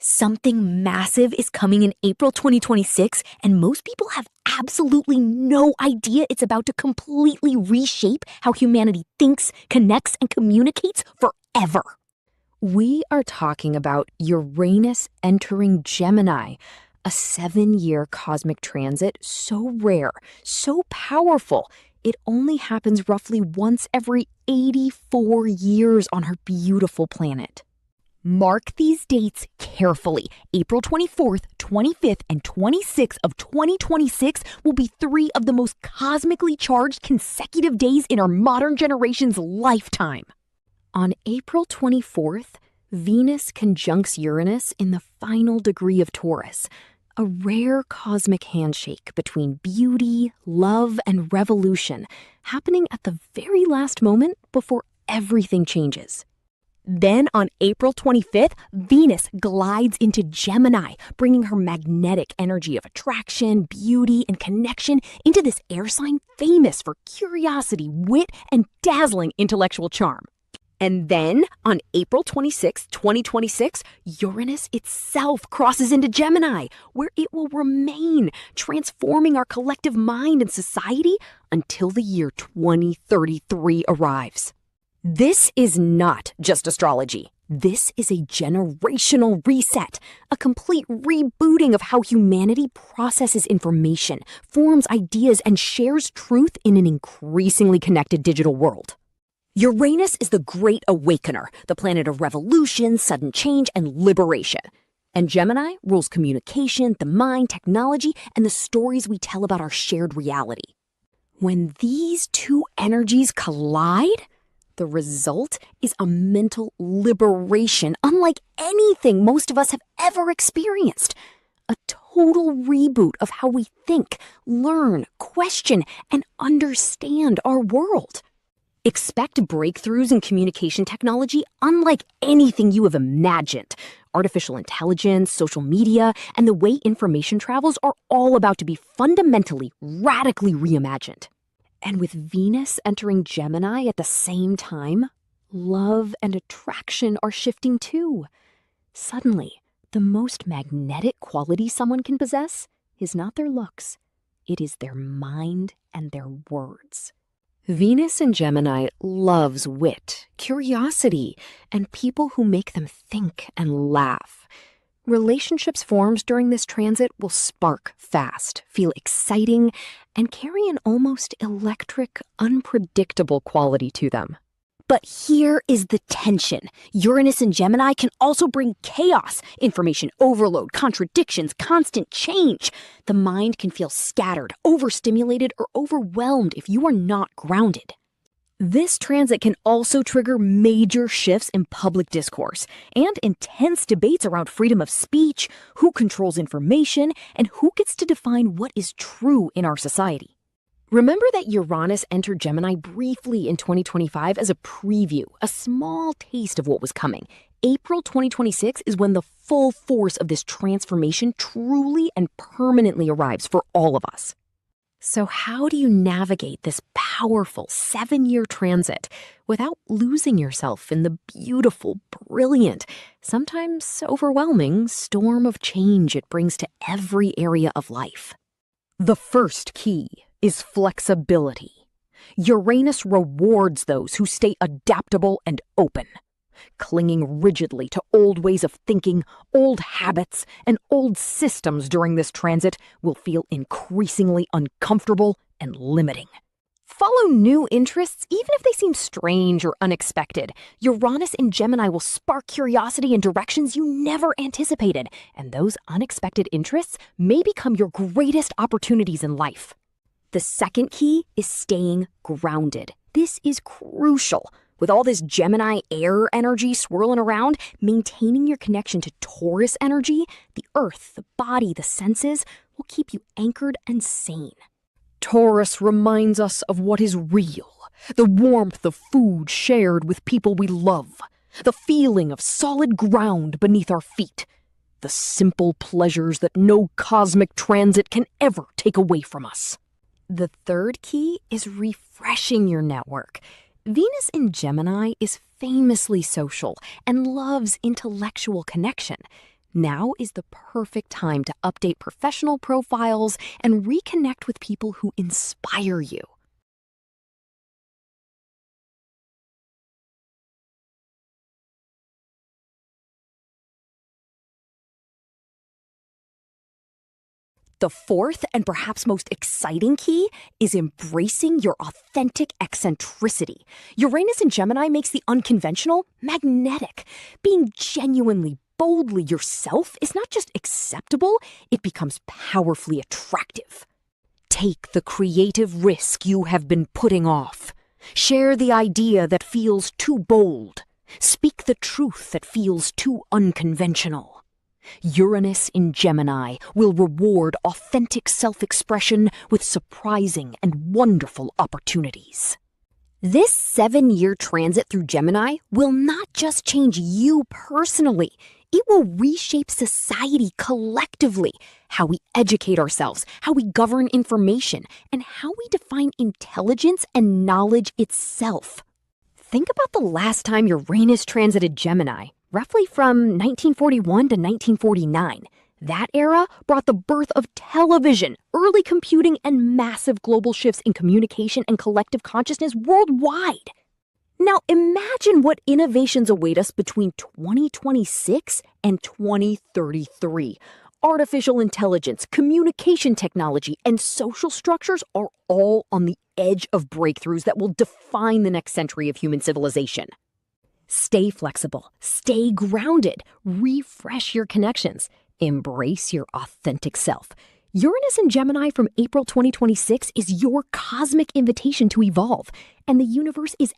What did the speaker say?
Something massive is coming in April 2026, and most people have absolutely no idea it's about to completely reshape how humanity thinks, connects, and communicates forever. We are talking about Uranus entering Gemini, a 7-year cosmic transit so rare, so powerful, it only happens roughly once every 84 years on our beautiful planet. Mark these dates carefully. April 24th, 25th, and 26th of 2026 will be 3 of the most cosmically charged consecutive days in our modern generation's lifetime. On April 24th, Venus conjuncts Uranus in the final degree of Taurus, a rare cosmic handshake between beauty, love, and revolution, happening at the very last moment before everything changes. Then on April 25th, Venus glides into Gemini, bringing her magnetic energy of attraction, beauty, and connection into this air sign famous for curiosity, wit, and dazzling intellectual charm. And then on April 26, 2026, Uranus itself crosses into Gemini, where it will remain, transforming our collective mind and society until the year 2033 arrives. This is not just astrology. This is a generational reset, a complete rebooting of how humanity processes information, forms ideas, and shares truth in an increasingly connected digital world. Uranus is the great awakener, the planet of revolution, sudden change, and liberation. And Gemini rules communication, the mind, technology, and the stories we tell about our shared reality. When these two energies collide, the result is a mental liberation unlike anything most of us have ever experienced. A total reboot of how we think, learn, question, and understand our world. Expect breakthroughs in communication technology unlike anything you have imagined. Artificial intelligence, social media, and the way information travels are all about to be fundamentally, radically reimagined. And with Venus entering Gemini at the same time, love and attraction are shifting too. Suddenly, the most magnetic quality someone can possess is not their looks. It is their mind and their words. Venus in Gemini loves wit, curiosity, and people who make them think and laugh. Relationships formed during this transit will spark fast, feel exciting, and carry an almost electric, unpredictable quality to them. But here is the tension. Uranus in Gemini can also bring chaos, information overload, contradictions, constant change. The mind can feel scattered, overstimulated, or overwhelmed if you are not grounded. This transit can also trigger major shifts in public discourse and intense debates around freedom of speech, who controls information, and who gets to define what is true in our society. Remember that Uranus entered Gemini briefly in 2025 as a preview, a small taste of what was coming. April 2026 is when the full force of this transformation truly and permanently arrives for all of us. So how do you navigate this powerful 7-year transit without losing yourself in the beautiful, brilliant, sometimes overwhelming storm of change it brings to every area of life? The first key is flexibility. Uranus rewards those who stay adaptable and open. Clinging rigidly to old ways of thinking, old habits, and old systems during this transit will feel increasingly uncomfortable and limiting. Follow new interests even if they seem strange or unexpected. Uranus in Gemini will spark curiosity in directions you never anticipated, and those unexpected interests may become your greatest opportunities in life. The second key is staying grounded. This is crucial. With all this Gemini air energy swirling around, maintaining your connection to Taurus energy, the earth, the body, the senses, will keep you anchored and sane. Taurus reminds us of what is real, the warmth of food shared with people we love, the feeling of solid ground beneath our feet, the simple pleasures that no cosmic transit can ever take away from us. The third key is refreshing your network. Venus in Gemini is famously social and loves intellectual connection. Now is the perfect time to update professional profiles and reconnect with people who inspire you. The fourth and perhaps most exciting key is embracing your authentic eccentricity. Uranus in Gemini makes the unconventional magnetic. Being genuinely, boldly yourself is not just acceptable, it becomes powerfully attractive. Take the creative risk you have been putting off. Share the idea that feels too bold. Speak the truth that feels too unconventional. Uranus in Gemini will reward authentic self-expression with surprising and wonderful opportunities. This 7-year transit through Gemini will not just change you personally, it will reshape society collectively, how we educate ourselves, how we govern information, and how we define intelligence and knowledge itself. Think about the last time Uranus transited Gemini, roughly from 1941 to 1949. That era brought the birth of television, early computing, and massive global shifts in communication and collective consciousness worldwide. Now imagine what innovations await us between 2026 and 2033. Artificial intelligence, communication technology, and social structures are all on the edge of breakthroughs that will define the next century of human civilization. Stay flexible, stay grounded, refresh your connections, embrace your authentic self. Uranus in Gemini from April 2026 is your cosmic invitation to evolve, and the universe is